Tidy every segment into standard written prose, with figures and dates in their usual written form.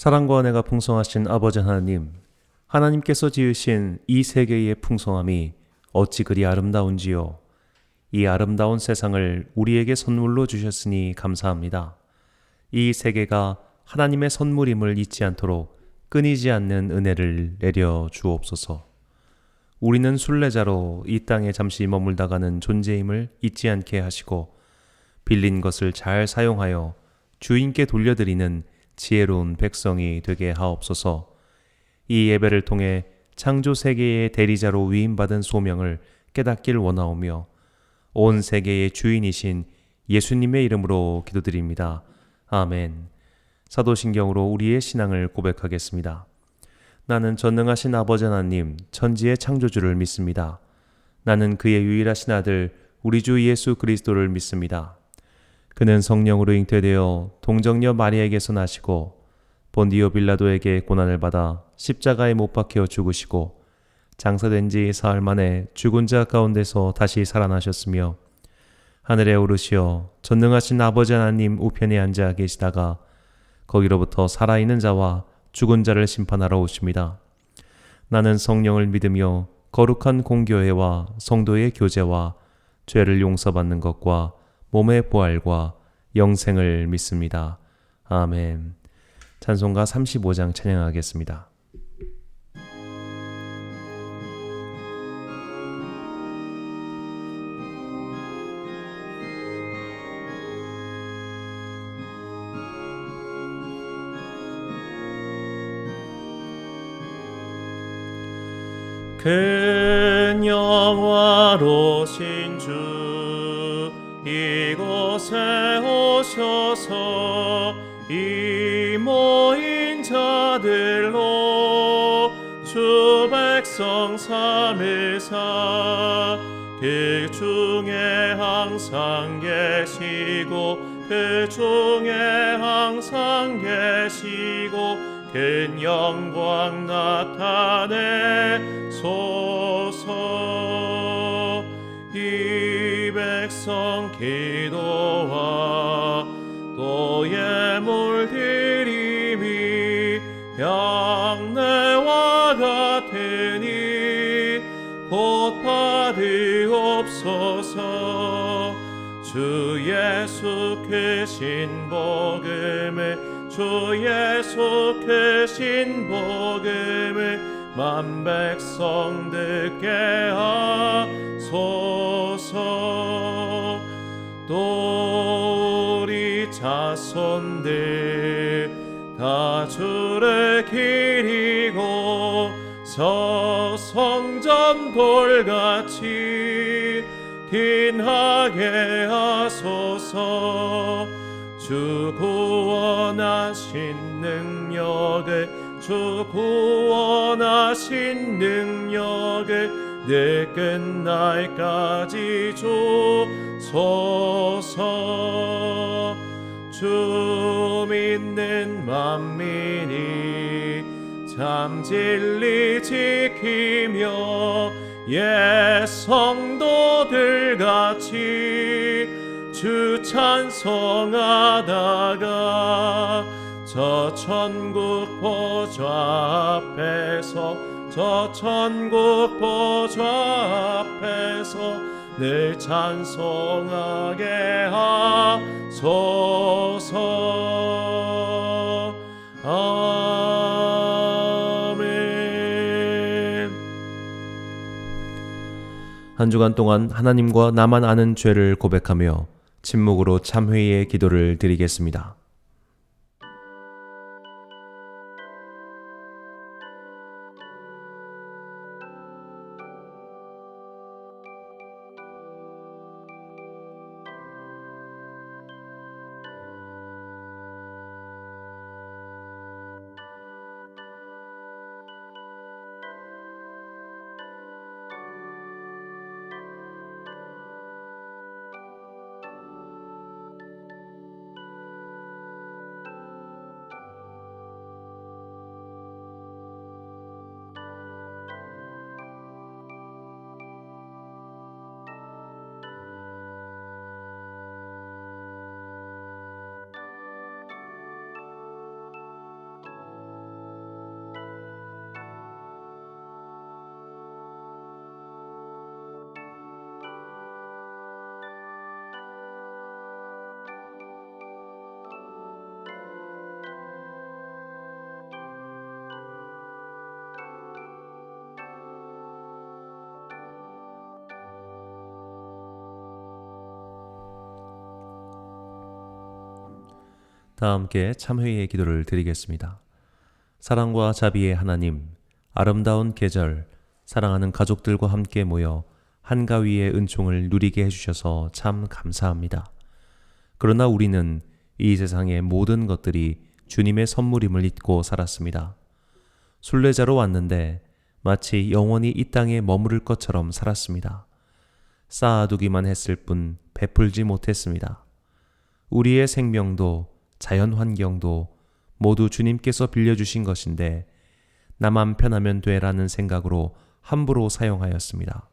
사랑과 은혜가 풍성하신 아버지 하나님, 하나님께서 지으신 이 세계의 풍성함이 어찌 그리 아름다운지요. 이 아름다운 세상을 우리에게 선물로 주셨으니 감사합니다. 이 세계가 하나님의 선물임을 잊지 않도록 끊이지 않는 은혜를 내려 주옵소서. 우리는 순례자로 이 땅에 잠시 머물다가는 존재임을 잊지 않게 하시고 빌린 것을 잘 사용하여 주인께 돌려드리는 지혜로운 백성이 되게 하옵소서. 이 예배를 통해 창조 세계의 대리자로 위임받은 소명을 깨닫길 원하오며 온 세계의 주인이신 예수님의 이름으로 기도드립니다. 아멘. 사도신경으로 우리의 신앙을 고백하겠습니다. 나는 전능하신 아버지 하나님, 천지의 창조주를 믿습니다. 나는 그의 유일하신 아들 우리 주 예수 그리스도를 믿습니다. 그는 성령으로 잉태되어 동정녀 마리아에게서 나시고 본디오 빌라도에게 고난을 받아 십자가에 못 박혀 죽으시고 장사된 지 사흘 만에 죽은 자 가운데서 다시 살아나셨으며 하늘에 오르시어 전능하신 아버지 하나님 우편에 앉아 계시다가 거기로부터 살아있는 자와 죽은 자를 심판하러 오십니다. 나는 성령을 믿으며 거룩한 공교회와 성도의 교제와 죄를 용서받는 것과 몸의 부활과 영생을 믿습니다. 아멘. 찬송가 35장 찬양하겠습니다. 큰 영화로신 주 이곳에 오셔서 이 모인 자들로 주 백성 삼일사 그 중에 항상 계시고 그 중에 항상 계시고 큰 영광 나타내소서. 이 백성 기도와 또 예물 드림이 양내와 같으니 곧 받으옵소서. 주 예수 크신 복음을 주 예수 크신 복음을 만 백성 듣게 하소서. 또 우리 자손들 다 주를 기리고 서성전 돌같이 긴하게 하소서. 주 구원하신 능력을 주 구원하신 능력을 늘 끝날까지 주소서. 주 믿는 만민이 참 진리 지키며 옛 성도들같이 주 찬송하다가 저 천국 보좌 앞에서 저 천국 보좌 앞에서 늘 찬송하게 하소서. 아멘. 한 주간 동안 하나님과 나만 아는 죄를 고백하며 침묵으로 참회의 기도를 드리겠습니다. 다 함께 참회의 기도를 드리겠습니다. 사랑과 자비의 하나님, 아름다운 계절, 사랑하는 가족들과 함께 모여 한가위의 은총을 누리게 해주셔서 참 감사합니다. 그러나 우리는 이 세상의 모든 것들이 주님의 선물임을 잊고 살았습니다. 순례자로 왔는데 마치 영원히 이 땅에 머무를 것처럼 살았습니다. 쌓아두기만 했을 뿐 베풀지 못했습니다. 우리의 생명도 자연 환경도 모두 주님께서 빌려주신 것인데 나만 편하면 돼라는 생각으로 함부로 사용하였습니다.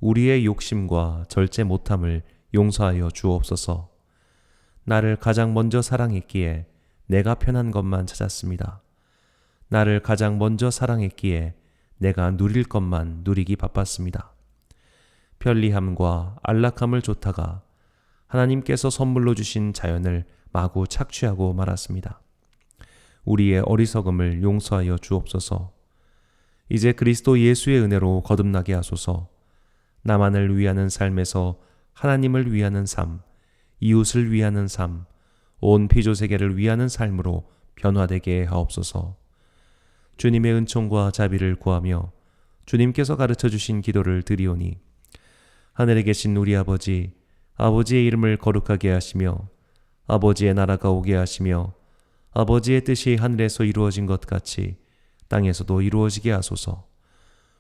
우리의 욕심과 절제 못함을 용서하여 주옵소서. 나를 가장 먼저 사랑했기에 내가 편한 것만 찾았습니다. 나를 가장 먼저 사랑했기에 내가 누릴 것만 누리기 바빴습니다. 편리함과 안락함을 좇다가 하나님께서 선물로 주신 자연을 마구 착취하고 말았습니다. 우리의 어리석음을 용서하여 주옵소서. 이제 그리스도 예수의 은혜로 거듭나게 하소서. 나만을 위하는 삶에서 하나님을 위하는 삶, 이웃을 위하는 삶, 온 피조세계를 위하는 삶으로 변화되게 하옵소서. 주님의 은총과 자비를 구하며 주님께서 가르쳐 주신 기도를 드리오니 하늘에 계신 우리 아버지, 아버지의 이름을 거룩하게 하시며 아버지의 나라가 오게 하시며 아버지의 뜻이 하늘에서 이루어진 것 같이 땅에서도 이루어지게 하소서.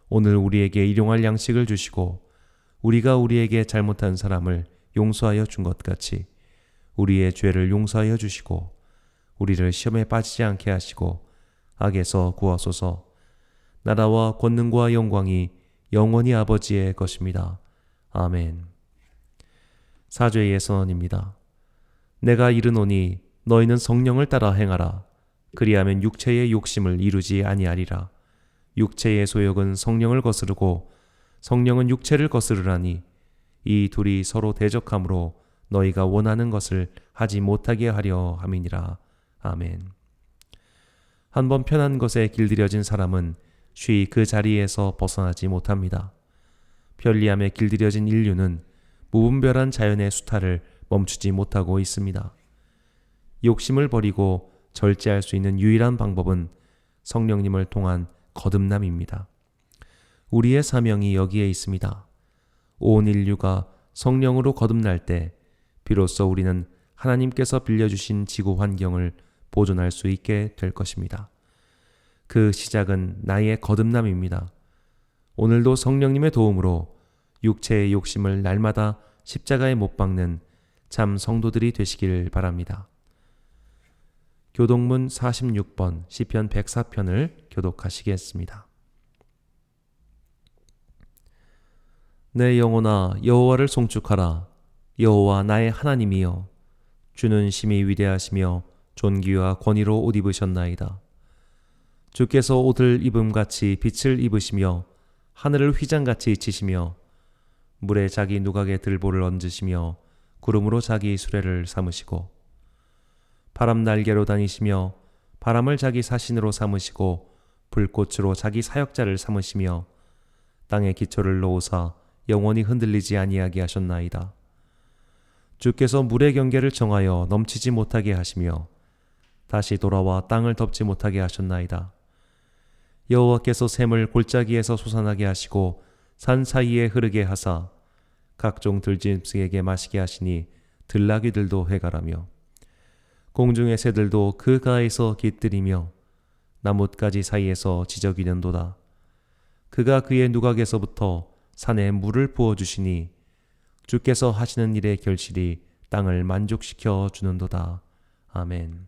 오늘 우리에게 일용할 양식을 주시고 우리가 우리에게 잘못한 사람을 용서하여 준 것 같이 우리의 죄를 용서하여 주시고 우리를 시험에 빠지지 않게 하시고 악에서 구하소서. 나라와 권능과 영광이 영원히 아버지의 것입니다. 아멘. 사죄의 선언입니다. 내가 이르노니 너희는 성령을 따라 행하라. 그리하면 육체의 욕심을 이루지 아니하리라. 육체의 소욕은 성령을 거스르고 성령은 육체를 거스르라니 이 둘이 서로 대적함으로 너희가 원하는 것을 하지 못하게 하려 함이니라. 아멘. 한번 편한 것에 길들여진 사람은 쉬이 그 자리에서 벗어나지 못합니다. 편리함에 길들여진 인류는 무분별한 자연의 수탈을 멈추지 못하고 있습니다. 욕심을 버리고 절제할 수 있는 유일한 방법은 성령님을 통한 거듭남입니다. 우리의 사명이 여기에 있습니다. 온 인류가 성령으로 거듭날 때 비로소 우리는 하나님께서 빌려주신 지구 환경을 보존할 수 있게 될 것입니다. 그 시작은 나의 거듭남입니다. 오늘도 성령님의 도움으로 육체의 욕심을 날마다 십자가에 못 박는 참 성도들이 되시길 바랍니다. 교독문 46번 시편 104편을 교독하시겠습니다. 내 영혼아 여호와를 송축하라. 여호와 나의 하나님이여. 주는 심히 위대하시며 존귀와 권위로 옷 입으셨나이다. 주께서 옷을 입음같이 빛을 입으시며 하늘을 휘장같이 치시며 물에 자기 누각에 들보를 얹으시며 구름으로 자기 수레를 삼으시고 바람 날개로 다니시며 바람을 자기 사신으로 삼으시고 불꽃으로 자기 사역자를 삼으시며 땅에 기초를 놓으사 영원히 흔들리지 아니하게 하셨나이다. 주께서 물의 경계를 정하여 넘치지 못하게 하시며 다시 돌아와 땅을 덮지 못하게 하셨나이다. 여호와께서 샘을 골짜기에서 솟아나게 하시고 산 사이에 흐르게 하사 각종 들짐승에게 마시게 하시니 들나귀들도 회갈하며 공중의 새들도 그 가에서 깃들이며 나뭇가지 사이에서 지저귀는도다. 그가 그의 누각에서부터 산에 물을 부어주시니 주께서 하시는 일의 결실이 땅을 만족시켜 주는도다. 아멘.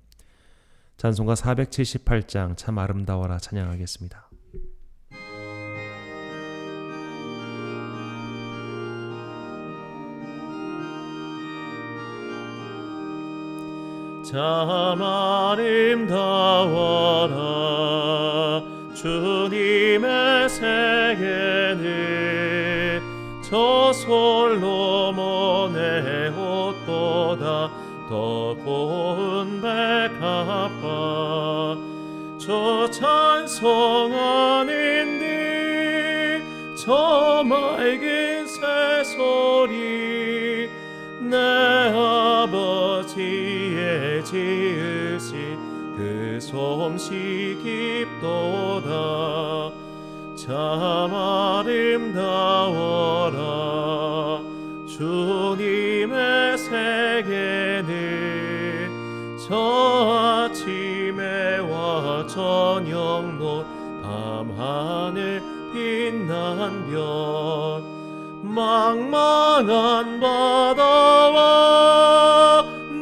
찬송가 478장 참 아름다워라 찬양하겠습니다. 참 아름다워라 주님의 세계는 저 솔로몬의 옷보다 더 고운 백합화 저 찬송하는 듯 저 맑은 새소리 내 아버지의 지으신 그 솜씨 깊도다. 참 아름다워라. 주님의 세계는 저 아침에와 저녁노 밤하늘 빛난 별, 망망한 바다와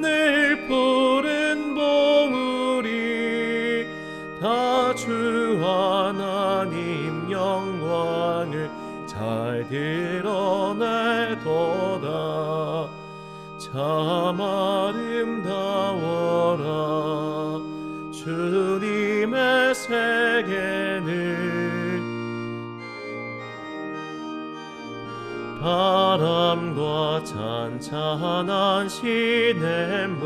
늘 푸른 봉우리 다 주 하나님 영광을 잘 드러내도다. 참 아름다워라. 주님의 세계는 바람과 찬찬한 시냇물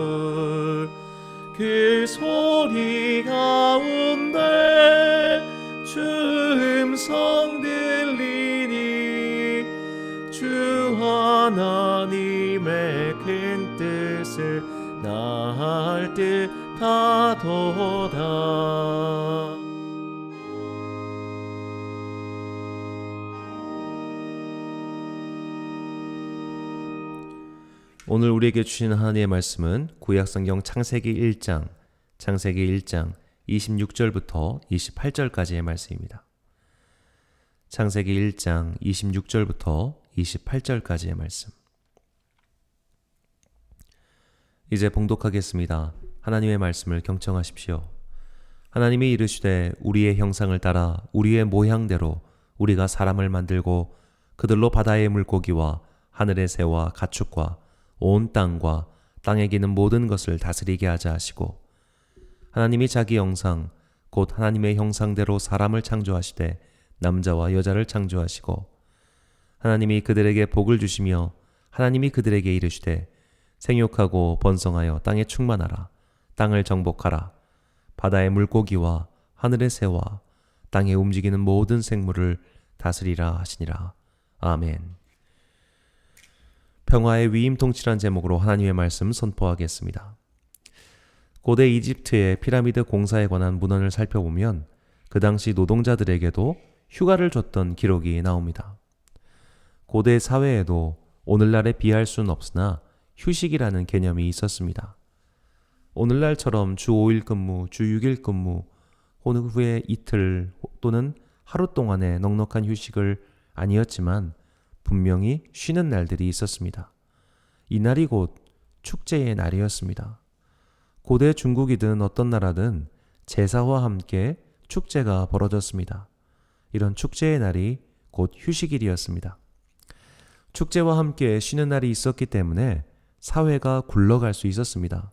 그 소리 가운데 주 음성 들리니 주 하나님의 큰 뜻을 나할 듯하도다. 오늘 우리에게 주신 하나님의 말씀은 구약성경 창세기 1장 26절부터 28절까지의 말씀입니다. 창세기 1장 26절부터 28절까지의 말씀. 이제 봉독하겠습니다. 하나님의 말씀을 경청하십시오. 하나님이 이르시되 우리의 형상을 따라 우리의 모양대로 우리가 사람을 만들고 그들로 바다의 물고기와 하늘의 새와 가축과 온 땅과 땅에 기는 모든 것을 다스리게 하자 하시고, 하나님이 자기 형상 곧 하나님의 형상대로 사람을 창조하시되 남자와 여자를 창조하시고, 하나님이 그들에게 복을 주시며 하나님이 그들에게 이르시되 생육하고 번성하여 땅에 충만하라. 땅을 정복하라. 바다의 물고기와 하늘의 새와 땅에 움직이는 모든 생물을 다스리라 하시니라. 아멘. 평화의 위임통치란 제목으로 하나님의 말씀 선포하겠습니다. 고대 이집트의 피라미드 공사에 관한 문헌을 살펴보면 그 당시 노동자들에게도 휴가를 줬던 기록이 나옵니다. 고대 사회에도 오늘날에 비할 수는 없으나 휴식이라는 개념이 있었습니다. 오늘날처럼 주 5일 근무, 주 6일 근무, 후에 이틀 또는 하루 동안의 넉넉한 휴식을 아니었지만 분명히 쉬는 날들이 있었습니다. 이날이 곧 축제의 날이었습니다. 고대 중국이든 어떤 나라든 제사와 함께 축제가 벌어졌습니다. 이런 축제의 날이 곧 휴식일이었습니다. 축제와 함께 쉬는 날이 있었기 때문에 사회가 굴러갈 수 있었습니다.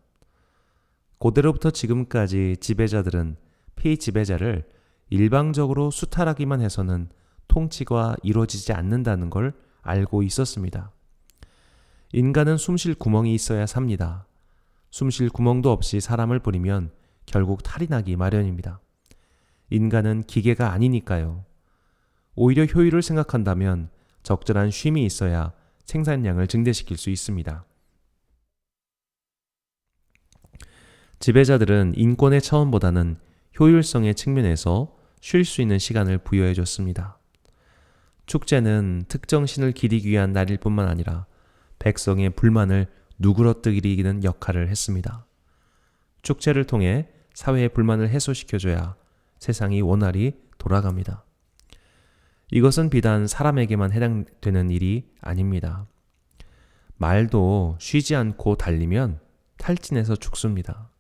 고대로부터 지금까지 지배자들은 피지배자를 일방적으로 수탈하기만 해서는 통치가 이루어지지 않는다는 걸 알고 있었습니다. 인간은 숨쉴 구멍이 있어야 삽니다. 숨쉴 구멍도 없이 사람을 부리면 결국 탈이 나기 마련입니다. 인간은 기계가 아니니까요. 오히려 효율을 생각한다면 적절한 쉼이 있어야 생산량을 증대시킬 수 있습니다. 지배자들은 인권의 차원보다는 효율성의 측면에서 쉴 수 있는 시간을 부여해 줬습니다. 축제는 특정 신을 기리기 위한 날일 뿐만 아니라 백성의 불만을 누그러뜨리는 역할을 했습니다. 축제를 통해 사회의 불만을 해소시켜줘야 세상이 원활히 돌아갑니다. 이것은 비단 사람에게만 해당되는 일이 아닙니다. 말도 쉬지 않고 달리면 탈진해서 죽습니다.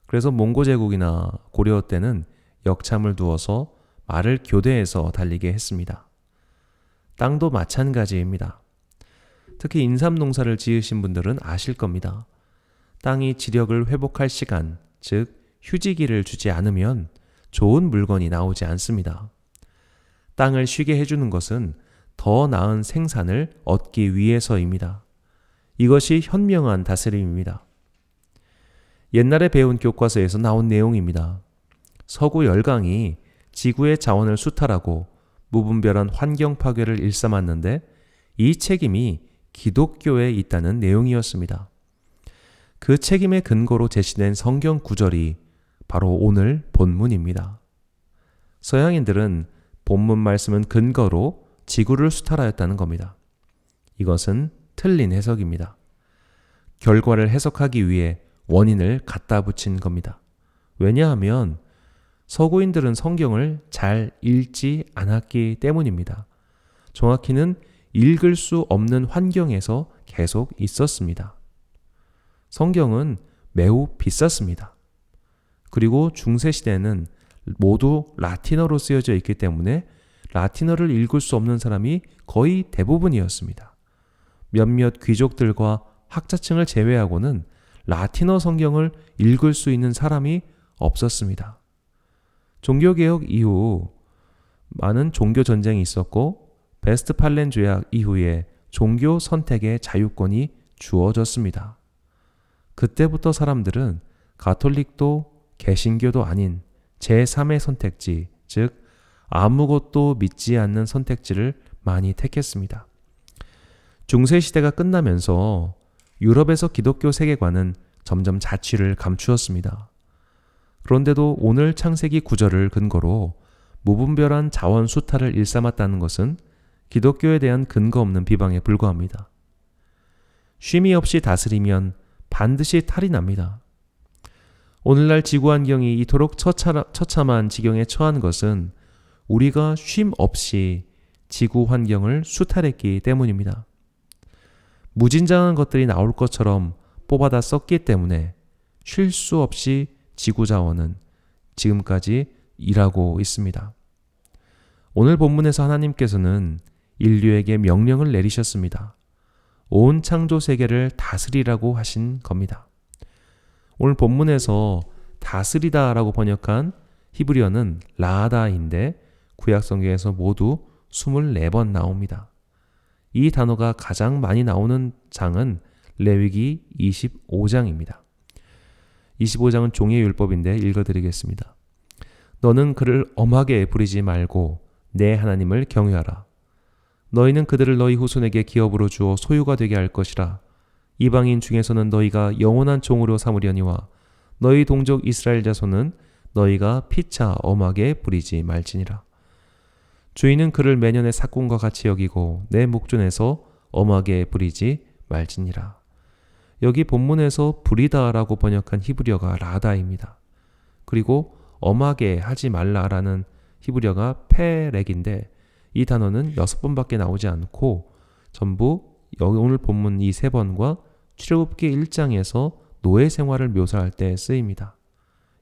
그래서 몽고 제국이나 고려 때는 역참을 두어서 말을 교대해서 달리게 했습니다. 땅도 마찬가지입니다. 특히 인삼 농사를 지으신 분들은 아실 겁니다. 땅이 지력을 회복할 시간, 즉 휴지기를 주지 않으면 좋은 물건이 나오지 않습니다. 땅을 쉬게 해주는 것은 더 나은 생산을 얻기 위해서입니다. 이것이 현명한 다스림입니다. 옛날에 배운 교과서에서 나온 내용입니다. 서구 열강이 지구의 자원을 수탈하고 무분별한 환경 파괴를 일삼았는데 이 책임이 기독교에 있다는 내용이었습니다. 그 책임의 근거로 제시된 성경 구절이 바로 오늘 본문입니다. 서양인들은 본문 말씀은 근거로 지구를 수탈하였다는 겁니다. 이것은 틀린 해석입니다. 결과를 해석하기 위해 원인을 갖다 붙인 겁니다. 왜냐하면 서구인들은 성경을 잘 읽지 않았기 때문입니다. 정확히는 읽을 수 없는 환경에서 계속 있었습니다. 성경은 매우 비쌌습니다. 그리고 중세시대는 모두 라틴어로 쓰여져 있기 때문에 라틴어를 읽을 수 없는 사람이 거의 대부분이었습니다. 몇몇 귀족들과 학자층을 제외하고는 라틴어 성경을 읽을 수 있는 사람이 없었습니다. 종교개혁 이후 많은 종교전쟁이 있었고 베스트팔렌 조약 이후에 종교 선택의 자유권이 주어졌습니다. 그때부터 사람들은 가톨릭도 개신교도 아닌 제3의 선택지, 즉 아무것도 믿지 않는 선택지를 많이 택했습니다. 중세시대가 끝나면서 유럽에서 기독교 세계관은 점점 자취를 감추었습니다. 그런데도 오늘 창세기 9절을 근거로 무분별한 자원 수탈을 일삼았다는 것은 기독교에 대한 근거 없는 비방에 불과합니다. 쉼이 없이 다스리면 반드시 탈이 납니다. 오늘날 지구 환경이 이토록 처참한 지경에 처한 것은 우리가 쉼 없이 지구 환경을 수탈했기 때문입니다. 무진장한 것들이 나올 것처럼 뽑아다 썼기 때문에 쉴 수 없이 지구 자원은 지금까지 일하고 있습니다. 오늘 본문에서 하나님께서는 인류에게 명령을 내리셨습니다. 온 창조 세계를 다스리라고 하신 겁니다. 오늘 본문에서 다스리다라고 번역한 히브리어는 라다인데 구약성경에서 모두 24번 나옵니다. 이 단어가 가장 많이 나오는 장은 레위기 25장입니다. 25장은 종의 율법인데 읽어드리겠습니다. 너는 그를 엄하게 부리지 말고 내 하나님을 경외하라. 너희는 그들을 너희 후손에게 기업으로 주어 소유가 되게 할 것이라. 이방인 중에서는 너희가 영원한 종으로 삼으려니와 너희 동족 이스라엘 자손은 너희가 피차 엄하게 부리지 말지니라. 주인은 그를 매년의 삭군과 같이 여기고 내 목전에서 엄하게 부리지 말지니라. 여기 본문에서 부리다라고 번역한 히브리어가 라다입니다. 그리고 엄하게 하지 말라라는 히브리어가 페렉인데 이 단어는 6번밖에 나오지 않고 전부 오늘 본문 이 3번과 출애굽기 1장에서 노예 생활을 묘사할 때 쓰입니다.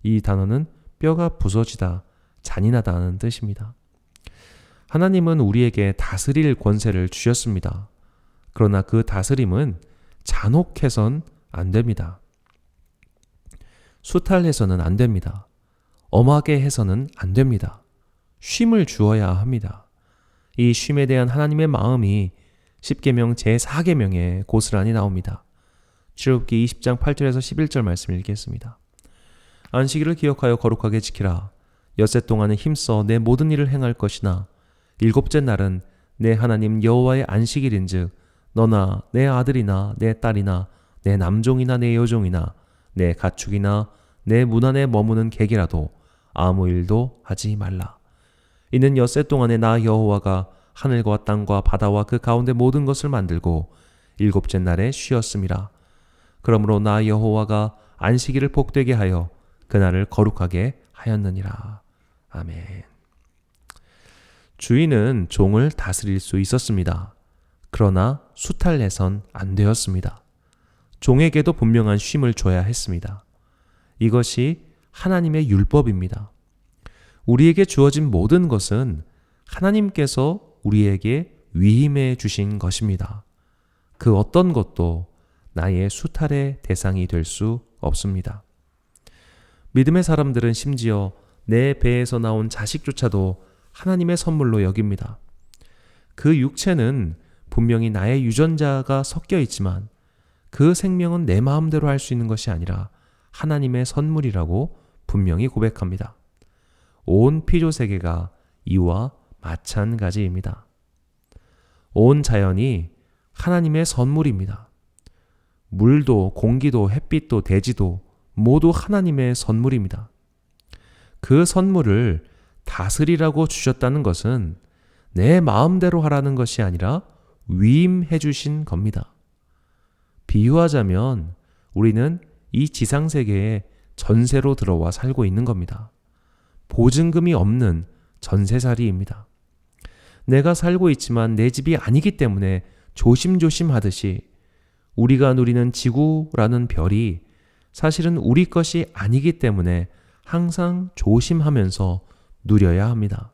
이 단어는 뼈가 부서지다, 잔인하다는 뜻입니다. 하나님은 우리에게 다스릴 권세를 주셨습니다. 그러나 그 다스림은 잔혹해선 안 됩니다. 수탈해서는 안 됩니다. 엄하게 해서는 안 됩니다. 쉼을 주어야 합니다. 이 쉼에 대한 하나님의 마음이 10계명 제4계명에 고스란히 나옵니다. 출애굽기 20장 8절에서 11절 말씀을 읽겠습니다. 안식일을 기억하여 거룩하게 지키라. 엿새 동안은 힘써 내 모든 일을 행할 것이나 일곱째 날은 내 하나님 여호와의 안식일인즉 너나 내 아들이나 내 딸이나 내 남종이나 내 여종이나 내 가축이나 내 문 안에 머무는 객이라도 아무 일도 하지 말라. 이는 엿새 동안에 나 여호와가 하늘과 땅과 바다와 그 가운데 모든 것을 만들고 일곱째 날에 쉬었음이라. 그러므로 나 여호와가 안식일을 복되게 하여 그날을 거룩하게 하였느니라. 아멘. 주인은 종을 다스릴 수 있었습니다. 그러나 수탈해선 안 되었습니다. 종에게도 분명한 쉼을 줘야 했습니다. 이것이 하나님의 율법입니다. 우리에게 주어진 모든 것은 하나님께서 우리에게 위임해 주신 것입니다. 그 어떤 것도 나의 수탈의 대상이 될 수 없습니다. 믿음의 사람들은 심지어 내 배에서 나온 자식조차도 하나님의 선물로 여깁니다. 그 육체는 분명히 나의 유전자가 섞여 있지만 그 생명은 내 마음대로 할 수 있는 것이 아니라 하나님의 선물이라고 분명히 고백합니다. 온 피조세계가 이와 마찬가지입니다. 온 자연이 하나님의 선물입니다. 물도 공기도 햇빛도 대지도 모두 하나님의 선물입니다. 그 선물을 다스리라고 주셨다는 것은 내 마음대로 하라는 것이 아니라 위임해 주신 겁니다. 비유하자면 우리는 이 지상세계에 전세로 들어와 살고 있는 겁니다. 보증금이 없는 전세살이입니다. 내가 살고 있지만 내 집이 아니기 때문에 조심조심 하듯이 우리가 누리는 지구라는 별이 사실은 우리 것이 아니기 때문에 항상 조심하면서 누려야 합니다.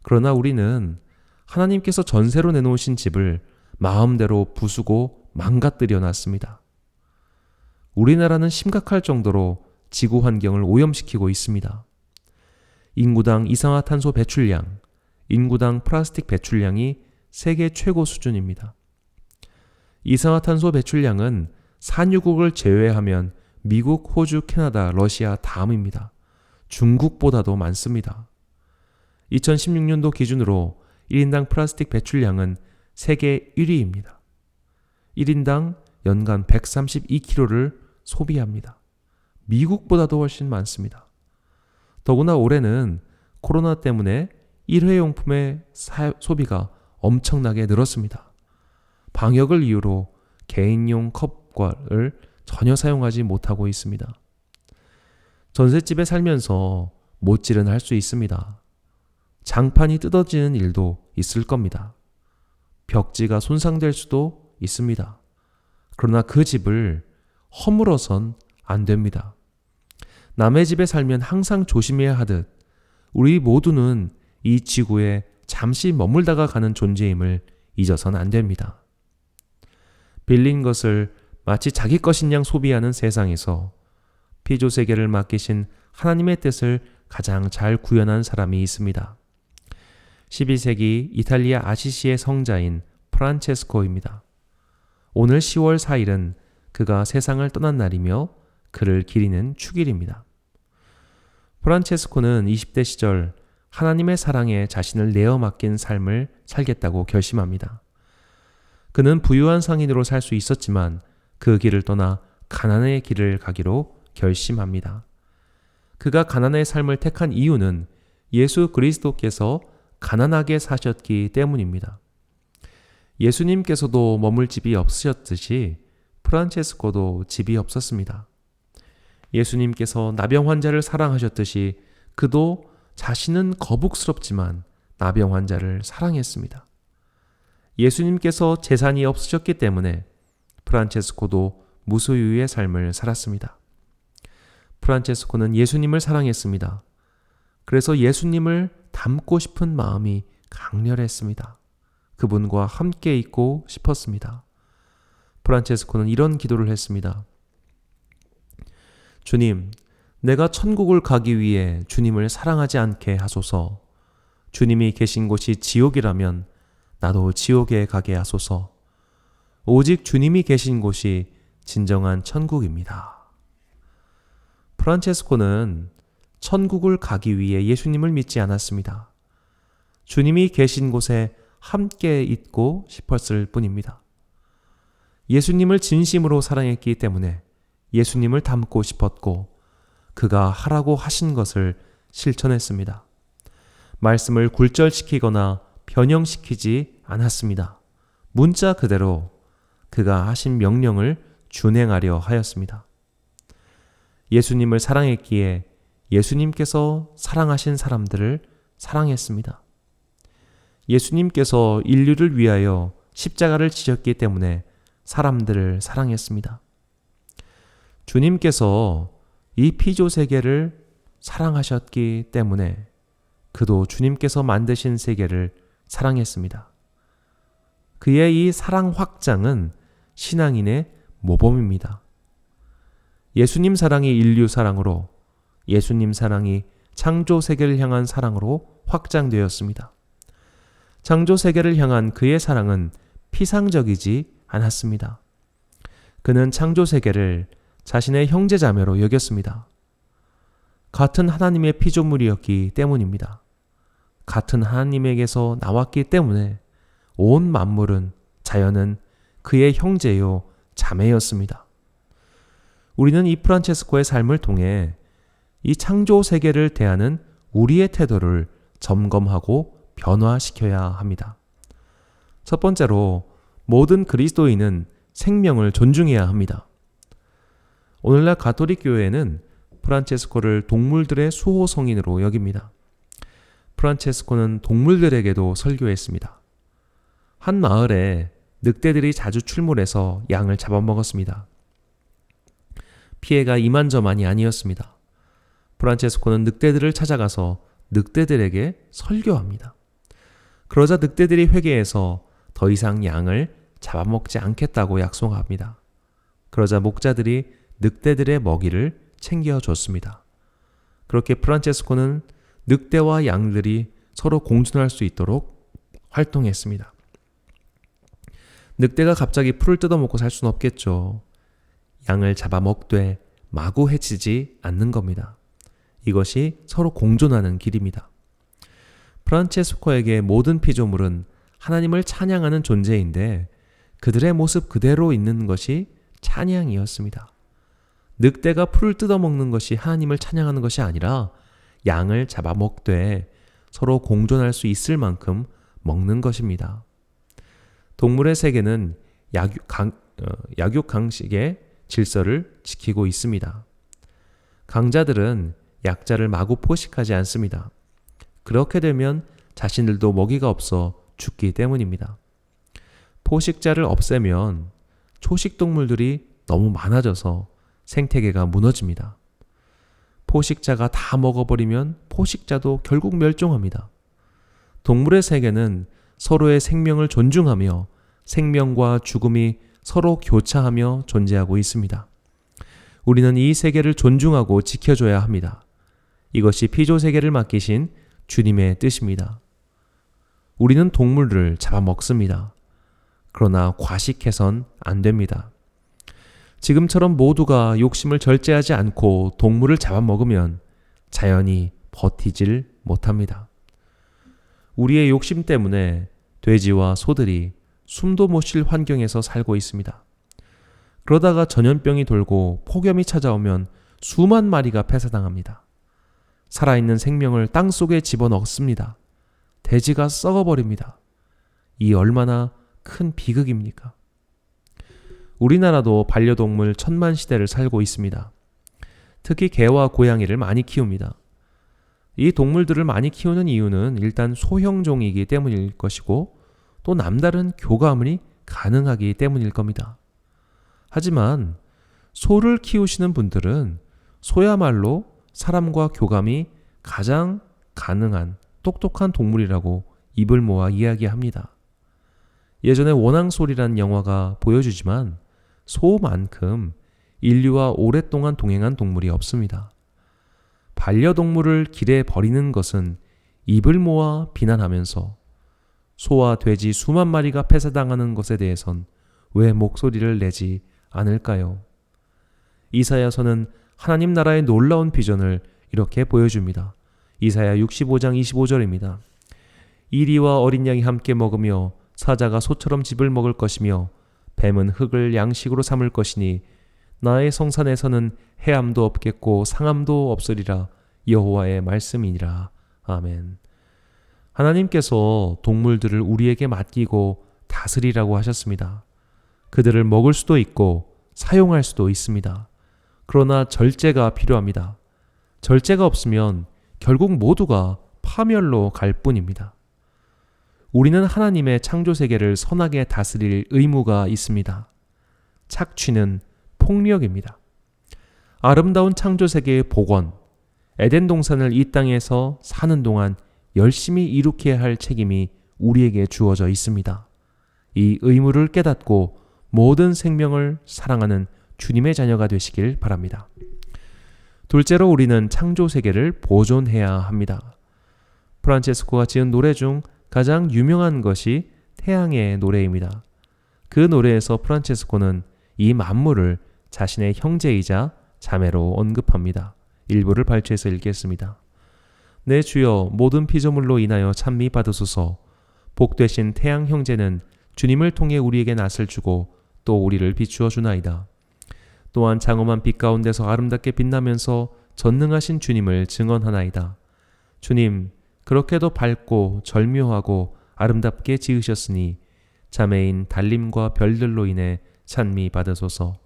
그러나 우리는 하나님께서 전세로 내놓으신 집을 마음대로 부수고 망가뜨려 놨습니다. 우리나라는 심각할 정도로 지구 환경을 오염시키고 있습니다. 인구당 이산화탄소 배출량, 인구당 플라스틱 배출량이 세계 최고 수준입니다. 이산화탄소 배출량은 산유국을 제외하면 미국, 호주, 캐나다, 러시아 다음입니다. 중국보다도 많습니다. 2016년도 기준으로 1인당 플라스틱 배출량은 세계 1위입니다. 1인당 연간 132kg를 소비합니다. 미국보다도 훨씬 많습니다. 더구나 올해는 코로나 때문에 일회용품의 소비가 엄청나게 늘었습니다. 방역을 이유로 개인용 컵과를 전혀 사용하지 못하고 있습니다. 전셋집에 살면서 못질은 할 수 있습니다. 장판이 뜯어지는 일도 있을 겁니다. 벽지가 손상될 수도 있습니다. 그러나 그 집을 허물어선 안 됩니다. 남의 집에 살면 항상 조심해야 하듯 우리 모두는 이 지구에 잠시 머물다가 가는 존재임을 잊어선 안 됩니다. 빌린 것을 마치 자기 것인 양 소비하는 세상에서 피조세계를 맡기신 하나님의 뜻을 가장 잘 구현한 사람이 있습니다. 12세기 이탈리아 아시시의 성자인 프란체스코입니다. 오늘 10월 4일은 그가 세상을 떠난 날이며 그를 기리는 축일입니다. 프란체스코는 20대 시절 하나님의 사랑에 자신을 내어 맡긴 삶을 살겠다고 결심합니다. 그는 부유한 상인으로 살 수 있었지만 그 길을 떠나 가난의 길을 가기로 결심합니다. 그가 가난의 삶을 택한 이유는 예수 그리스도께서 가난하게 사셨기 때문입니다. 예수님께서도 머물 집이 없으셨듯이 프란체스코도 집이 없었습니다. 예수님께서 나병 환자를 사랑하셨듯이 그도 자신은 거북스럽지만 나병 환자를 사랑했습니다. 예수님께서 재산이 없으셨기 때문에 프란체스코도 무소유의 삶을 살았습니다. 프란체스코는 예수님을 사랑했습니다. 그래서 예수님을 닮고 싶은 마음이 강렬했습니다. 그분과 함께 있고 싶었습니다. 프란체스코는 이런 기도를 했습니다. 주님, 내가 천국을 가기 위해 주님을 사랑하지 않게 하소서. 주님이 계신 곳이 지옥이라면 나도 지옥에 가게 하소서. 오직 주님이 계신 곳이 진정한 천국입니다. 프란체스코는 천국을 가기 위해 예수님을 믿지 않았습니다. 주님이 계신 곳에 함께 있고 싶었을 뿐입니다. 예수님을 진심으로 사랑했기 때문에 예수님을 닮고 싶었고 그가 하라고 하신 것을 실천했습니다. 말씀을 굴절시키거나 변형시키지 않았습니다. 문자 그대로 그가 하신 명령을 준행하려 하였습니다. 예수님을 사랑했기에 예수님께서 사랑하신 사람들을 사랑했습니다. 예수님께서 인류를 위하여 십자가를 지셨기 때문에 사람들을 사랑했습니다. 주님께서 이 피조 세계를 사랑하셨기 때문에 그도 주님께서 만드신 세계를 사랑했습니다. 그의 이 사랑 확장은 신앙인의 모범입니다. 예수님 사랑이 인류 사랑으로, 예수님 사랑이 창조 세계를 향한 사랑으로 확장되었습니다. 창조 세계를 향한 그의 사랑은 피상적이지 않았습니다. 그는 창조 세계를 자신의 형제자매로 여겼습니다. 같은 하나님의 피조물이었기 때문입니다. 같은 하나님에게서 나왔기 때문에 온 만물은 자연은 그의 형제요 자매였습니다. 우리는 이 프란체스코의 삶을 통해 이 창조 세계를 대하는 우리의 태도를 점검하고 변화시켜야 합니다. 첫 번째로 모든 그리스도인은 생명을 존중해야 합니다. 오늘날 가톨릭 교회는 프란체스코를 동물들의 수호성인으로 여깁니다. 프란체스코는 동물들에게도 설교했습니다. 한 마을에 늑대들이 자주 출몰해서 양을 잡아먹었습니다. 피해가 이만저만이 아니었습니다. 프란체스코는 늑대들을 찾아가서 늑대들에게 설교합니다. 그러자 늑대들이 회개해서 더 이상 양을 잡아먹지 않겠다고 약속합니다. 그러자 목자들이 늑대들의 먹이를 챙겨줬습니다. 그렇게 프란체스코는 늑대와 양들이 서로 공존할 수 있도록 활동했습니다. 늑대가 갑자기 풀을 뜯어먹고 살 수는 없겠죠. 양을 잡아먹되 마구 해치지 않는 겁니다. 이것이 서로 공존하는 길입니다. 프란체스코에게 모든 피조물은 하나님을 찬양하는 존재인데 그들의 모습 그대로 있는 것이 찬양이었습니다. 늑대가 풀을 뜯어먹는 것이 하나님을 찬양하는 것이 아니라 양을 잡아먹되 서로 공존할 수 있을 만큼 먹는 것입니다. 동물의 세계는 약육강식의 질서를 지키고 있습니다. 강자들은 약자를 마구 포식하지 않습니다. 그렇게 되면 자신들도 먹이가 없어 죽기 때문입니다. 포식자를 없애면 초식동물들이 너무 많아져서 생태계가 무너집니다. 포식자가 다 먹어버리면 포식자도 결국 멸종합니다. 동물의 세계는 서로의 생명을 존중하며 생명과 죽음이 서로 교차하며 존재하고 있습니다. 우리는 이 세계를 존중하고 지켜줘야 합니다. 이것이 피조 세계를 맡기신 주님의 뜻입니다. 우리는 동물을 잡아먹습니다. 그러나 과식해선 안 됩니다. 지금처럼 모두가 욕심을 절제하지 않고 동물을 잡아먹으면 자연이 버티질 못합니다. 우리의 욕심 때문에 돼지와 소들이 숨도 못 쉴 환경에서 살고 있습니다. 그러다가 전염병이 돌고 폭염이 찾아오면 수만 마리가 폐사당합니다. 살아있는 생명을 땅속에 집어넣습니다. 돼지가 썩어버립니다. 이 얼마나 큰 비극입니까? 우리나라도 반려동물 천만 시대를 살고 있습니다. 특히 개와 고양이를 많이 키웁니다. 이 동물들을 많이 키우는 이유는 일단 소형종이기 때문일 것이고 또 남다른 교감이 가능하기 때문일 겁니다. 하지만 소를 키우시는 분들은 소야말로 사람과 교감이 가장 가능한 똑똑한 동물이라고 입을 모아 이야기합니다. 예전에 원앙소리란 영화가 보여주지만 소만큼 인류와 오랫동안 동행한 동물이 없습니다. 반려동물을 길에 버리는 것은 입을 모아 비난하면서 소와 돼지 수만 마리가 폐사당하는 것에 대해선 왜 목소리를 내지 않을까요? 이사야서는 하나님 나라의 놀라운 비전을 이렇게 보여줍니다. 이사야 65장 25절입니다. 이리와 어린 양이 함께 먹으며 사자가 소처럼 즙을 먹을 것이며 뱀은 흙을 양식으로 삼을 것이니 나의 성산에서는 해함도 없겠고 상함도 없으리라. 여호와의 말씀이니라. 아멘. 하나님께서 동물들을 우리에게 맡기고 다스리라고 하셨습니다. 그들을 먹을 수도 있고 사용할 수도 있습니다. 그러나 절제가 필요합니다. 절제가 없으면 결국 모두가 파멸로 갈 뿐입니다. 우리는 하나님의 창조 세계를 선하게 다스릴 의무가 있습니다. 착취는 폭력입니다. 아름다운 창조 세계의 복원, 에덴 동산을 이 땅에서 사는 동안 열심히 이룩해야 할 책임이 우리에게 주어져 있습니다. 이 의무를 깨닫고 모든 생명을 사랑하는 주님의 자녀가 되시길 바랍니다. 둘째로 우리는 창조 세계를 보존해야 합니다. 프란체스코가 지은 노래 중 가장 유명한 것이 태양의 노래입니다. 그 노래에서 프란체스코는 이 만물을 자신의 형제이자 자매로 언급합니다. 일부를 발췌해서 읽겠습니다. 내 주여 모든 피조물로 인하여 찬미 받으소서. 복되신 태양 형제는 주님을 통해 우리에게 낯을 주고 또 우리를 비추어 주나이다. 또한 장엄한 빛 가운데서 아름답게 빛나면서 전능하신 주님을 증언하나이다. 주님, 그렇게도 밝고 절묘하고 아름답게 지으셨으니 자매인 달림과 별들로 인해 찬미 받으소서.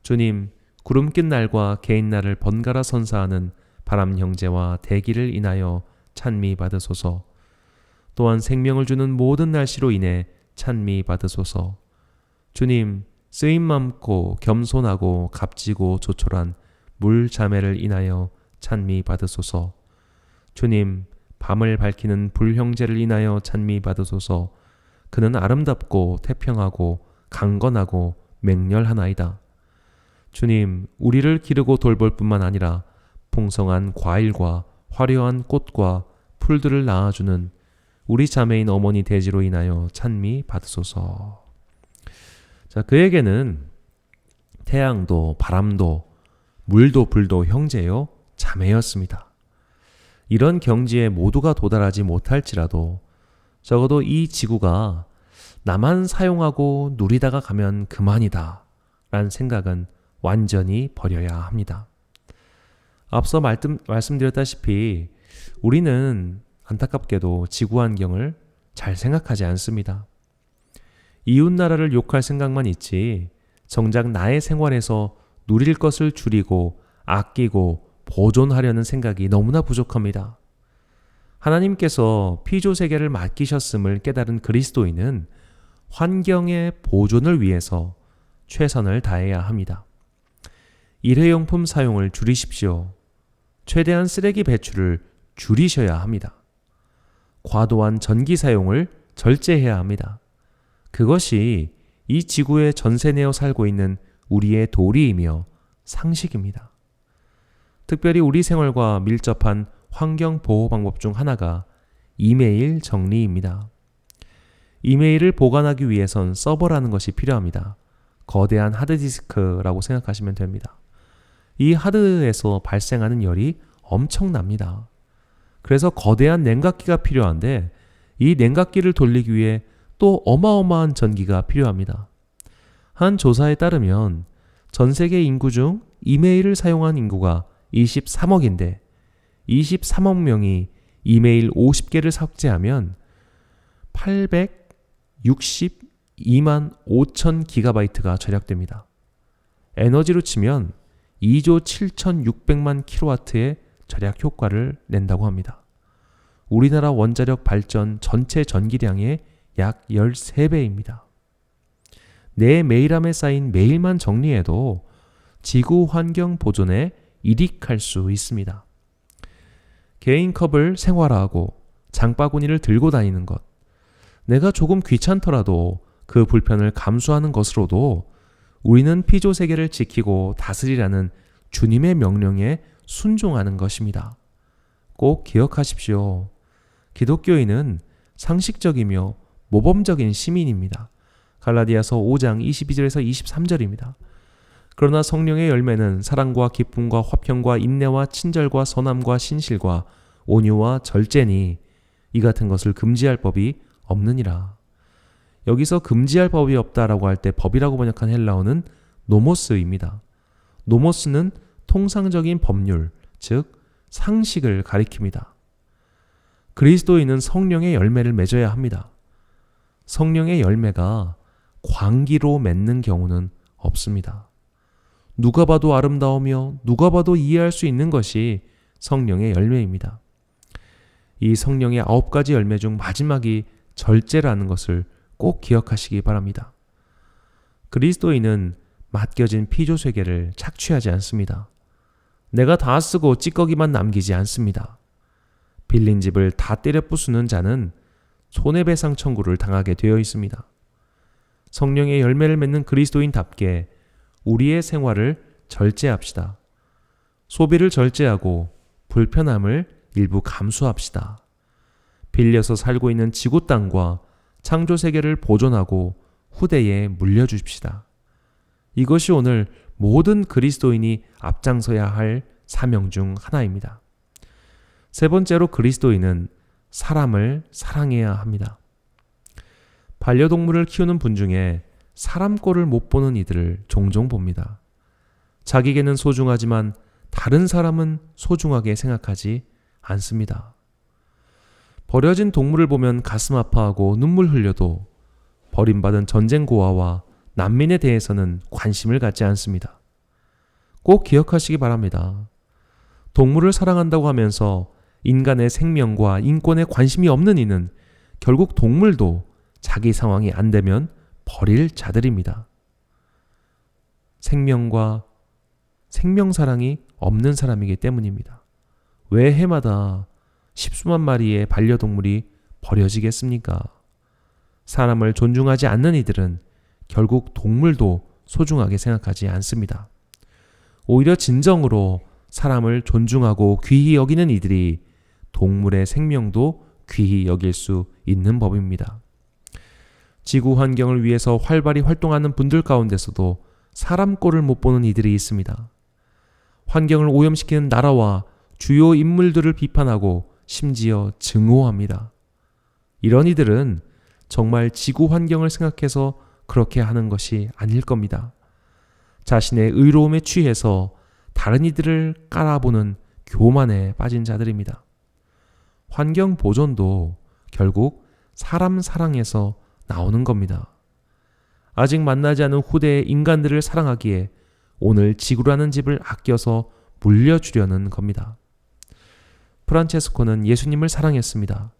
주님, 구름 낀 날과 개인 날을 번갈아 선사하는 바람 형제와 대기를 인하여 찬미 받으소서. 또한 생명을 주는 모든 날씨로 인해 찬미 받으소서. 주님, 쓰임 많고 겸손하고 값지고 조촐한 물 자매를 인하여 찬미 받으소서. 주님, 밤을 밝히는 불 형제를 인하여 찬미 받으소서. 그는 아름답고 태평하고 강건하고 맹렬하나이다. 주님, 우리를 기르고 돌볼 뿐만 아니라 풍성한 과일과 화려한 꽃과 풀들을 낳아주는 우리 자매인 어머니 대지로 인하여 찬미 받으소서. 자, 그에게는 태양도 바람도 물도 불도 형제요 자매였습니다. 이런 경지에 모두가 도달하지 못할지라도 적어도 이 지구가 나만 사용하고 누리다가 가면 그만이다 라는 생각은 완전히 버려야 합니다. 앞서 말씀드렸다시피 우리는 안타깝게도 지구 환경을 잘 생각하지 않습니다. 이웃나라를 욕할 생각만 있지 정작 나의 생활에서 누릴 것을 줄이고 아끼고 보존하려는 생각이 너무나 부족합니다. 하나님께서 피조세계를 맡기셨음을 깨달은 그리스도인은 환경의 보존을 위해서 최선을 다해야 합니다. 일회용품 사용을 줄이십시오. 최대한 쓰레기 배출을 줄이셔야 합니다. 과도한 전기 사용을 절제해야 합니다. 그것이 이 지구에 전세내어 살고 있는 우리의 도리이며 상식입니다. 특별히 우리 생활과 밀접한 환경 보호 방법 중 하나가 이메일 정리입니다. 이메일을 보관하기 위해선 서버라는 것이 필요합니다. 거대한 하드디스크라고 생각하시면 됩니다. 이 하드에서 발생하는 열이 엄청납니다. 그래서 거대한 냉각기가 필요한데 이 냉각기를 돌리기 위해 또 어마어마한 전기가 필요합니다. 한 조사에 따르면 전 세계 인구 중 이메일을 사용한 인구가 23억인데 23억 명이 이메일 50개를 삭제하면 862만 5천 기가바이트가 절약됩니다. 에너지로 치면 2조 7,600만 킬로와트의 절약 효과를 낸다고 합니다. 우리나라 원자력 발전 전체 전기량의 약 13배입니다. 내 메일함에 쌓인 메일만 정리해도 지구 환경 보존에 이익할 수 있습니다. 개인 컵을 생활화하고 장바구니를 들고 다니는 것, 내가 조금 귀찮더라도 그 불편을 감수하는 것으로도 우리는 피조세계를 지키고 다스리라는 주님의 명령에 순종하는 것입니다. 꼭 기억하십시오. 기독교인은 상식적이며 모범적인 시민입니다. 갈라디아서 5장 22절에서 23절입니다. 그러나 성령의 열매는 사랑과 기쁨과 화평과 인내와 친절과 선함과 신실과 온유와 절제니 이 같은 것을 금지할 법이 없느니라. 여기서 금지할 법이 없다라고 할 때 법이라고 번역한 헬라어는 노모스입니다. 노모스는 통상적인 법률, 즉 상식을 가리킵니다. 그리스도인은 성령의 열매를 맺어야 합니다. 성령의 열매가 광기로 맺는 경우는 없습니다. 누가 봐도 아름다우며 누가 봐도 이해할 수 있는 것이 성령의 열매입니다. 이 성령의 9가지 열매 중 마지막이 절제라는 것을 꼭 기억하시기 바랍니다. 그리스도인은 맡겨진 피조세계를 착취하지 않습니다. 내가 다 쓰고 찌꺼기만 남기지 않습니다. 빌린 집을 다 때려 부수는 자는 손해배상 청구를 당하게 되어 있습니다. 성령의 열매를 맺는 그리스도인답게 우리의 생활을 절제합시다. 소비를 절제하고 불편함을 일부 감수합시다. 빌려서 살고 있는 지구 땅과 창조 세계를 보존하고 후대에 물려주십시다. 이것이 오늘 모든 그리스도인이 앞장서야 할 사명 중 하나입니다. 세 번째로 그리스도인은 사람을 사랑해야 합니다. 반려동물을 키우는 분 중에 사람 꼴을 못 보는 이들을 종종 봅니다. 자기에게는 소중하지만 다른 사람은 소중하게 생각하지 않습니다. 버려진 동물을 보면 가슴 아파하고 눈물 흘려도 버림받은 전쟁 고아와 난민에 대해서는 관심을 갖지 않습니다. 꼭 기억하시기 바랍니다. 동물을 사랑한다고 하면서 인간의 생명과 인권에 관심이 없는 이는 결국 동물도 자기 상황이 안 되면 버릴 자들입니다. 생명과 생명사랑이 없는 사람이기 때문입니다. 왜 해마다 십수만 마리의 반려동물이 버려지겠습니까? 사람을 존중하지 않는 이들은 결국 동물도 소중하게 생각하지 않습니다. 오히려 진정으로 사람을 존중하고 귀히 여기는 이들이 동물의 생명도 귀히 여길 수 있는 법입니다. 지구 환경을 위해서 활발히 활동하는 분들 가운데서도 사람 꼴을 못 보는 이들이 있습니다. 환경을 오염시키는 나라와 주요 인물들을 비판하고 심지어 증오합니다. 이런 이들은 정말 지구 환경을 생각해서 그렇게 하는 것이 아닐 겁니다. 자신의 의로움에 취해서 다른 이들을 깔아보는 교만에 빠진 자들입니다. 환경 보존도 결국 사람 사랑에서 나오는 겁니다. 아직 만나지 않은 후대의 인간들을 사랑하기에 오늘 지구라는 집을 아껴서 물려주려는 겁니다. 프란체스코는 예수님을 사랑했습니다.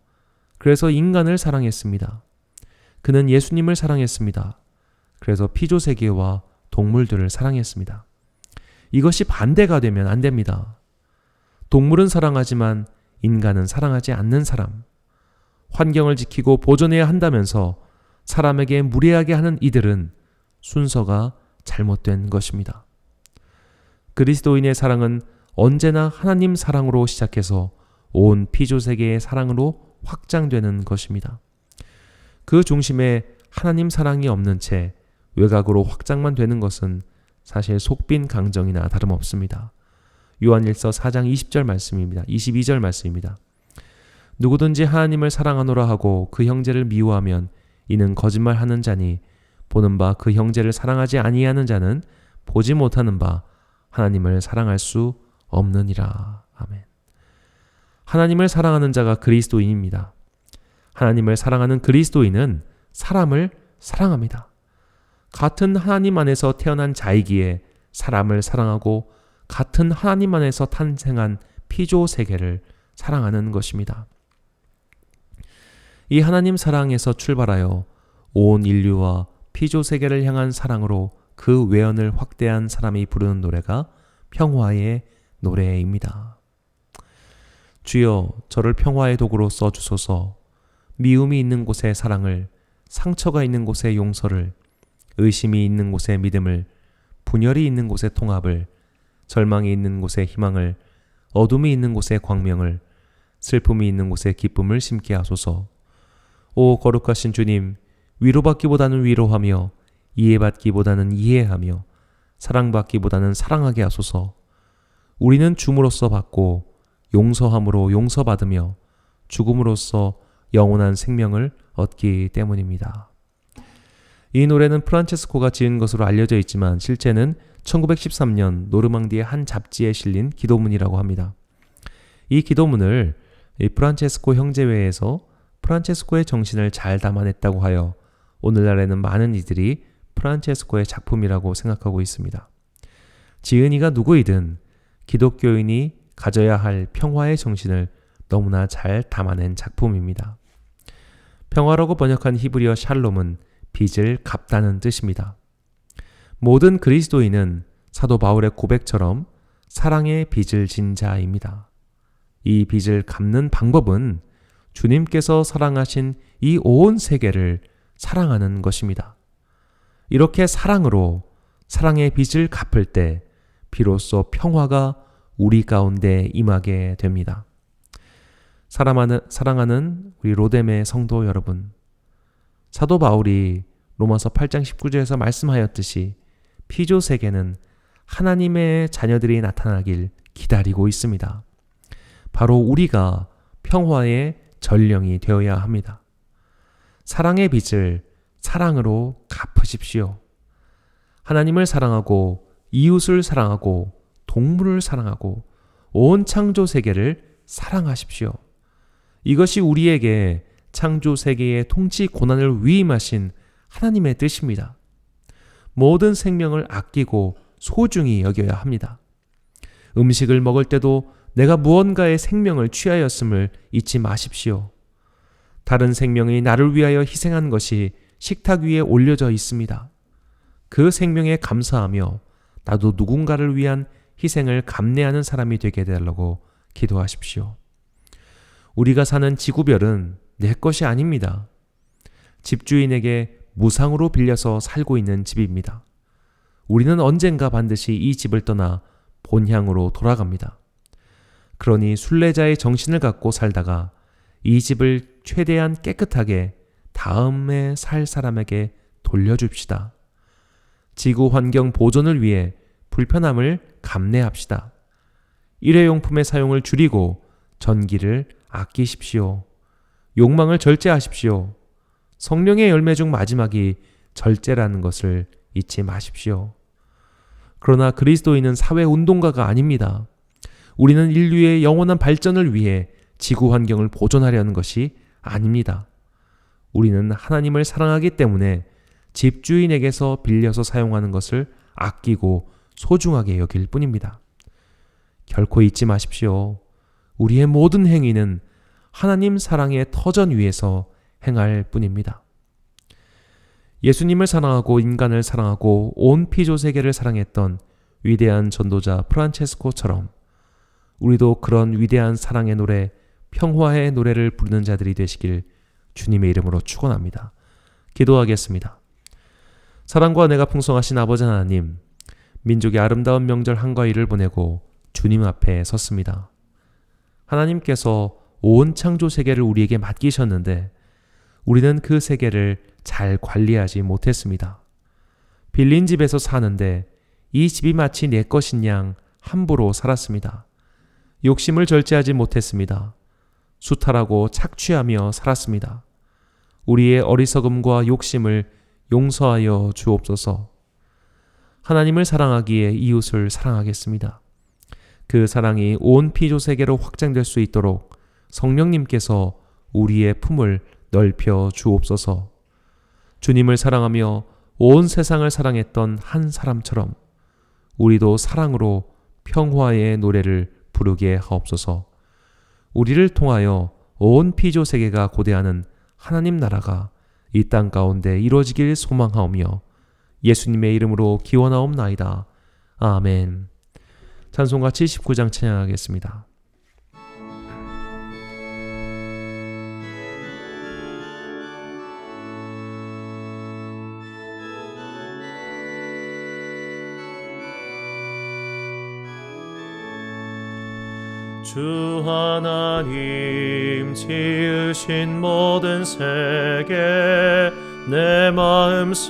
그래서 인간을 사랑했습니다. 그는 예수님을 사랑했습니다. 그래서 피조 세계와 동물들을 사랑했습니다. 이것이 반대가 되면 안 됩니다. 동물은 사랑하지만 인간은 사랑하지 않는 사람, 환경을 지키고 보존해야 한다면서 사람에게 무례하게 하는 이들은 순서가 잘못된 것입니다. 그리스도인의 사랑은 언제나 하나님 사랑으로 시작해서 온 피조세계의 사랑으로 확장되는 것입니다. 그 중심에 하나님 사랑이 없는 채 외곽으로 확장만 되는 것은 사실 속빈 강정이나 다름없습니다. 요한일서 4장 20절 말씀입니다. 22절 말씀입니다. 누구든지 하나님을 사랑하노라 하고 그 형제를 미워하면 이는 거짓말하는 자니 보는 바 그 형제를 사랑하지 아니하는 자는 보지 못하는 바 하나님을 사랑할 수 없느니라. 아멘. 하나님을 사랑하는 자가 그리스도인입니다. 하나님을 사랑하는 그리스도인은 사람을 사랑합니다. 같은 하나님 안에서 태어난 자이기에 사람을 사랑하고 같은 하나님 안에서 탄생한 피조 세계를 사랑하는 것입니다. 이 하나님 사랑에서 출발하여 온 인류와 피조 세계를 향한 사랑으로 그 외연을 확대한 사람이 부르는 노래가 평화의 노래입니다. 주여, 저를 평화의 도구로 써주소서. 미움이 있는 곳에 사랑을, 상처가 있는 곳에 용서를, 의심이 있는 곳에 믿음을, 분열이 있는 곳에 통합을, 절망이 있는 곳에 희망을, 어둠이 있는 곳에 광명을, 슬픔이 있는 곳에 기쁨을 심게 하소서. 오 거룩하신 주님, 위로받기보다는 위로하며 이해받기보다는 이해하며 사랑받기보다는 사랑하게 하소서. 우리는 줌으로써 받고 용서함으로 용서받으며 죽음으로써 영원한 생명을 얻기 때문입니다. 이 노래는 프란체스코가 지은 것으로 알려져 있지만 실제는 1913년 노르망디의 한 잡지에 실린 기도문이라고 합니다. 이 기도문을 프란체스코 형제회에서 프란체스코의 정신을 잘 담아냈다고 하여 오늘날에는 많은 이들이 프란체스코의 작품이라고 생각하고 있습니다. 지은 이가 누구이든 기독교인이 가져야 할 평화의 정신을 너무나 잘 담아낸 작품입니다. 평화라고 번역한 히브리어 샬롬은 빚을 갚다는 뜻입니다. 모든 그리스도인은 사도 바울의 고백처럼 사랑의 빚을 진 자입니다. 이 빚을 갚는 방법은 주님께서 사랑하신 이 온 세계를 사랑하는 것입니다. 이렇게 사랑으로 사랑의 빚을 갚을 때 비로소 평화가 우리 가운데 임하게 됩니다. 사랑하는 우리 로뎀의 성도 여러분, 사도 바울이 로마서 8장 19절에서 말씀하였듯이 피조 세계는 하나님의 자녀들이 나타나길 기다리고 있습니다. 바로 우리가 평화의 전령이 되어야 합니다. 사랑의 빚을 사랑으로 갚으십시오. 하나님을 사랑하고 이웃을 사랑하고 동물을 사랑하고 온 창조 세계를 사랑하십시오. 이것이 우리에게 창조 세계의 통치 고난을 위임하신 하나님의 뜻입니다. 모든 생명을 아끼고 소중히 여겨야 합니다. 음식을 먹을 때도 내가 무언가의 생명을 취하였음을 잊지 마십시오. 다른 생명이 나를 위하여 희생한 것이 식탁 위에 올려져 있습니다. 그 생명에 감사하며 나도 누군가를 위한 희생을 감내하는 사람이 되게 해달라고 기도하십시오. 우리가 사는 지구별은 내 것이 아닙니다. 집주인에게 무상으로 빌려서 살고 있는 집입니다. 우리는 언젠가 반드시 이 집을 떠나 본향으로 돌아갑니다. 그러니 순례자의 정신을 갖고 살다가 이 집을 최대한 깨끗하게 다음에 살 사람에게 돌려줍시다. 지구 환경 보존을 위해 불편함을 감내합시다. 일회용품의 사용을 줄이고 전기를 아끼십시오. 욕망을 절제하십시오. 성령의 열매 중 마지막이 절제라는 것을 잊지 마십시오. 그러나 그리스도인은 사회운동가가 아닙니다. 우리는 인류의 영원한 발전을 위해 지구 환경을 보존하려는 것이 아닙니다. 우리는 하나님을 사랑하기 때문에 집주인에게서 빌려서 사용하는 것을 아끼고 소중하게 여길 뿐입니다. 결코 잊지 마십시오. 우리의 모든 행위는 하나님 사랑의 터전 위에서 행할 뿐입니다. 예수님을 사랑하고 인간을 사랑하고 온 피조 세계를 사랑했던 위대한 전도자 프란체스코처럼 우리도 그런 위대한 사랑의 노래, 평화의 노래를 부르는 자들이 되시길 주님의 이름으로 축원합니다. 기도하겠습니다. 사랑과 은혜가 풍성하신 아버지 하나님, 민족의 아름다운 명절 한가위를 보내고 주님 앞에 섰습니다. 하나님께서 온 창조 세계를 우리에게 맡기셨는데 우리는 그 세계를 잘 관리하지 못했습니다. 빌린 집에서 사는데 이 집이 마치 내 것인 양 함부로 살았습니다. 욕심을 절제하지 못했습니다. 수탈하고 착취하며 살았습니다. 우리의 어리석음과 욕심을 용서하여 주옵소서. 하나님을 사랑하기에 이웃을 사랑하겠습니다. 그 사랑이 온 피조 세계로 확장될 수 있도록 성령님께서 우리의 품을 넓혀 주옵소서. 주님을 사랑하며 온 세상을 사랑했던 한 사람처럼 우리도 사랑으로 평화의 노래를 부르게 하옵소서. 우리를 통하여 온 피조 세계가 고대하는 하나님 나라가 이 땅 가운데 이루어지길 소망하오며 예수님의 이름으로 기원하옵나이다. 아멘. 찬송가 79장 찬양하겠습니다. 주 하나님 지으신 모든 세계 내 마음속에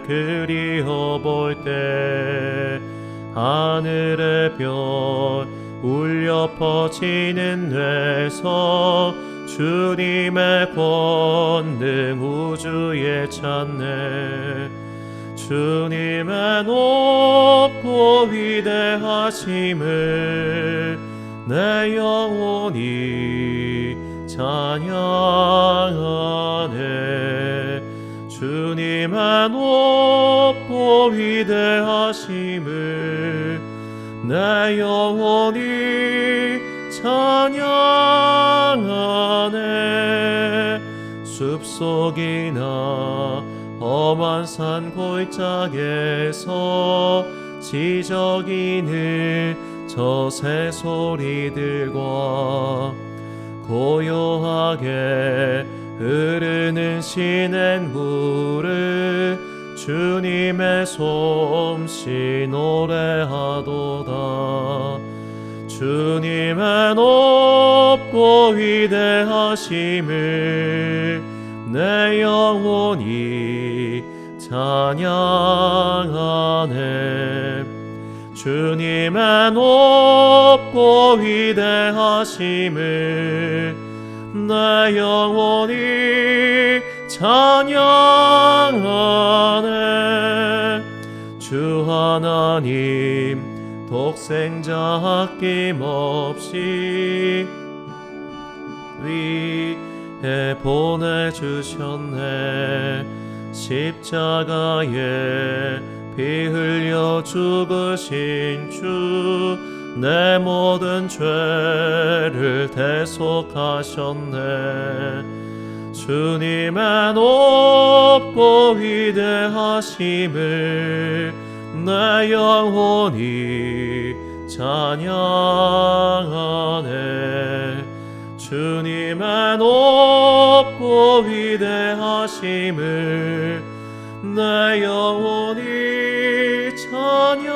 그리워 볼 때 하늘의 별 울려 퍼지는 뇌서 주님의 권능 우주에 찾네. 주님의 높고 위대하심을 내 영혼이 찬양하네. 주님의 높고 위대하심을 내 영혼이 찬양하네. 숲속이나 험한 산 골짜기에서 지저귀는 저 새소리들과 고요하게 흐르는 시냇물을 주님의 솜씨 노래하도다. 주님의 높고 위대하심을 내 영혼이 찬양하네. 주님의 높고 위대하심을 내 영혼이 찬양하네. 주 하나님 독생자 아낌없이 위에 보내주셨네. 십자가에 피 흘려 죽으신 주, 내 모든 죄를 대속하셨네. 주님의 높고 위대하심을 내 영혼이 찬양하네. 주님의 높고 위대하심을 내 영혼이 찬양하네.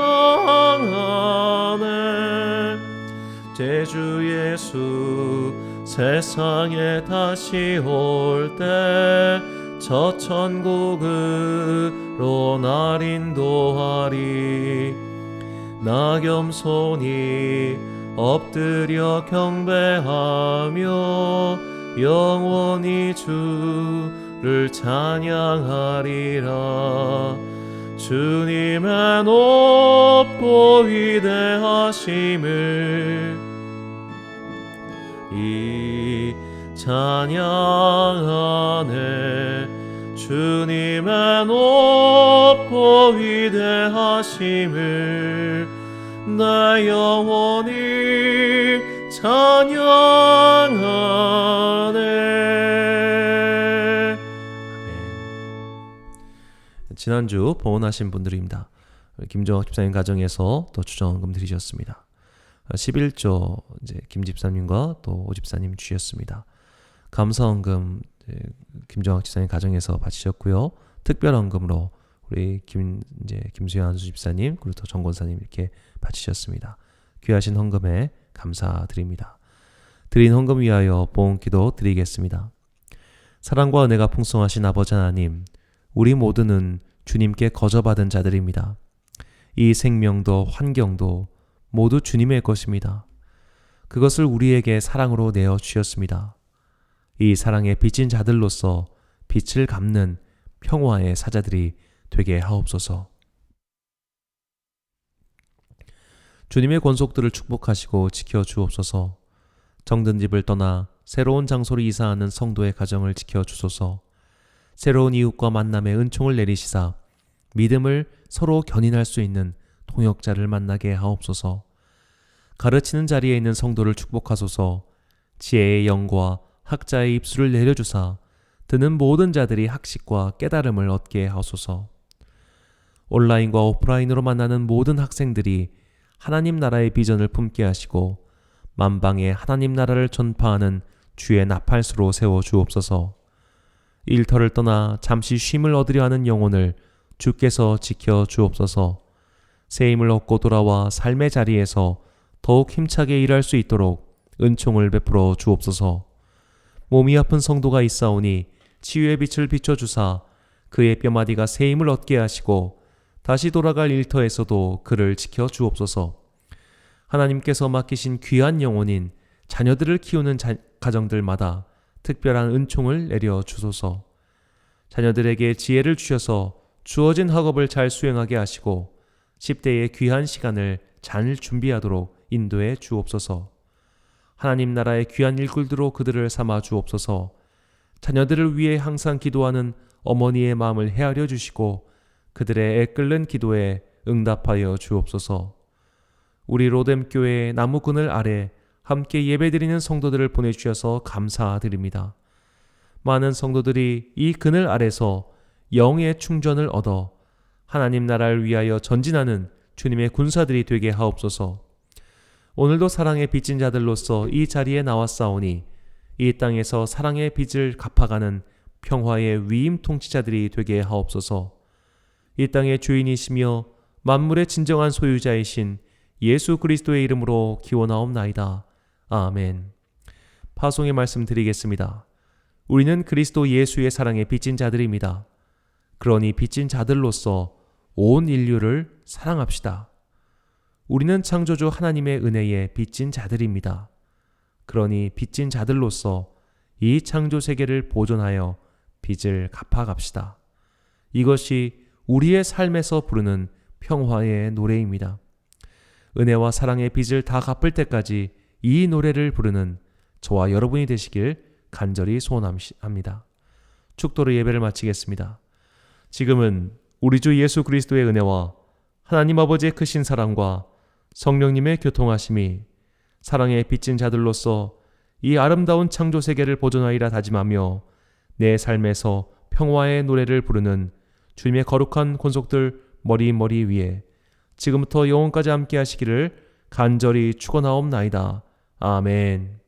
주 예수 세상에 다시 올 때 저 천국으로 날 인도하리. 나 겸손히 엎드려 경배하며 영원히 주를 찬양하리라. 주님의 높고 위대하심을 이 찬양하네. 주님의 높고 위대하심을 내 영혼이 찬양하네. 지난주 봉헌하신 분들입니다. 김정학 집사님 가정에서 또 추정헌금 드리셨습니다. 11조 이제 김 집사님과 또 오 집사님 주셨습니다. 감사헌금 김정학 집사님 가정에서 바치셨고요. 특별헌금으로 우리 김수현 한수 집사님 그리고 또 정권사님 이렇게 바치셨습니다. 귀하신 헌금에 감사드립니다. 드린 헌금 위하여 봉헌기도 드리겠습니다. 사랑과 은혜가 풍성하신 아버지 하나님, 우리 모두는 주님께 거저받은 자들입니다. 이 생명도 환경도 모두 주님의 것입니다. 그것을 우리에게 사랑으로 내어 주셨습니다. 이 사랑에 빚진 자들로서 빚을 갚는 평화의 사자들이 되게 하옵소서. 주님의 권속들을 축복하시고 지켜 주옵소서. 정든 집을 떠나 새로운 장소로 이사하는 성도의 가정을 지켜 주소서. 새로운 이웃과 만남의 은총을 내리시사 믿음을 서로 견인할 수 있는 동역자를 만나게 하옵소서. 가르치는 자리에 있는 성도를 축복하소서. 지혜의 영과 학자의 입술을 내려주사 듣는 모든 자들이 학식과 깨달음을 얻게 하소서. 온라인과 오프라인으로 만나는 모든 학생들이 하나님 나라의 비전을 품게 하시고 만방에 하나님 나라를 전파하는 주의 나팔수로 세워 주옵소서. 일터를 떠나 잠시 쉼을 얻으려 하는 영혼을 주께서 지켜 주옵소서. 새 힘을 얻고 돌아와 삶의 자리에서 더욱 힘차게 일할 수 있도록 은총을 베풀어 주옵소서. 몸이 아픈 성도가 있사오니 치유의 빛을 비춰주사 그의 뼈마디가 새 힘을 얻게 하시고 다시 돌아갈 일터에서도 그를 지켜 주옵소서. 하나님께서 맡기신 귀한 영혼인 자녀들을 키우는 가정들마다 특별한 은총을 내려 주소서. 자녀들에게 지혜를 주셔서 주어진 학업을 잘 수행하게 하시고 10대의 귀한 시간을 잘 준비하도록 인도해 주옵소서. 하나님 나라의 귀한 일꾼들로 그들을 삼아 주옵소서. 자녀들을 위해 항상 기도하는 어머니의 마음을 헤아려 주시고 그들의 애끓는 기도에 응답하여 주옵소서. 우리 로뎀교회의 나무 그늘 아래 함께 예배드리는 성도들을 보내주셔서 감사드립니다. 많은 성도들이 이 그늘 아래서 영의 충전을 얻어 하나님 나라를 위하여 전진하는 주님의 군사들이 되게 하옵소서. 오늘도 사랑의 빚진 자들로서 이 자리에 나왔사오니 이 땅에서 사랑의 빚을 갚아가는 평화의 위임 통치자들이 되게 하옵소서. 이 땅의 주인이시며 만물의 진정한 소유자이신 예수 그리스도의 이름으로 기원하옵나이다. 아멘. 파송의 말씀 드리겠습니다. 우리는 그리스도 예수의 사랑에 빚진 자들입니다. 그러니 빚진 자들로서 온 인류를 사랑합시다. 우리는 창조주 하나님의 은혜에 빚진 자들입니다. 그러니 빚진 자들로서 이 창조 세계를 보존하여 빚을 갚아갑시다. 이것이 우리의 삶에서 부르는 평화의 노래입니다. 은혜와 사랑의 빚을 다 갚을 때까지 이 노래를 부르는 저와 여러분이 되시길 간절히 소원합니다. 축도로 예배를 마치겠습니다. 지금은 우리 주 예수 그리스도의 은혜와 하나님 아버지의 크신 사랑과 성령님의 교통하심이 사랑에 빚진 자들로서 이 아름다운 창조 세계를 보존하리라 다짐하며 내 삶에서 평화의 노래를 부르는 주님의 거룩한 권속들 머리 위에 지금부터 영원까지 함께 하시기를 간절히 축원하옵나이다. 아멘.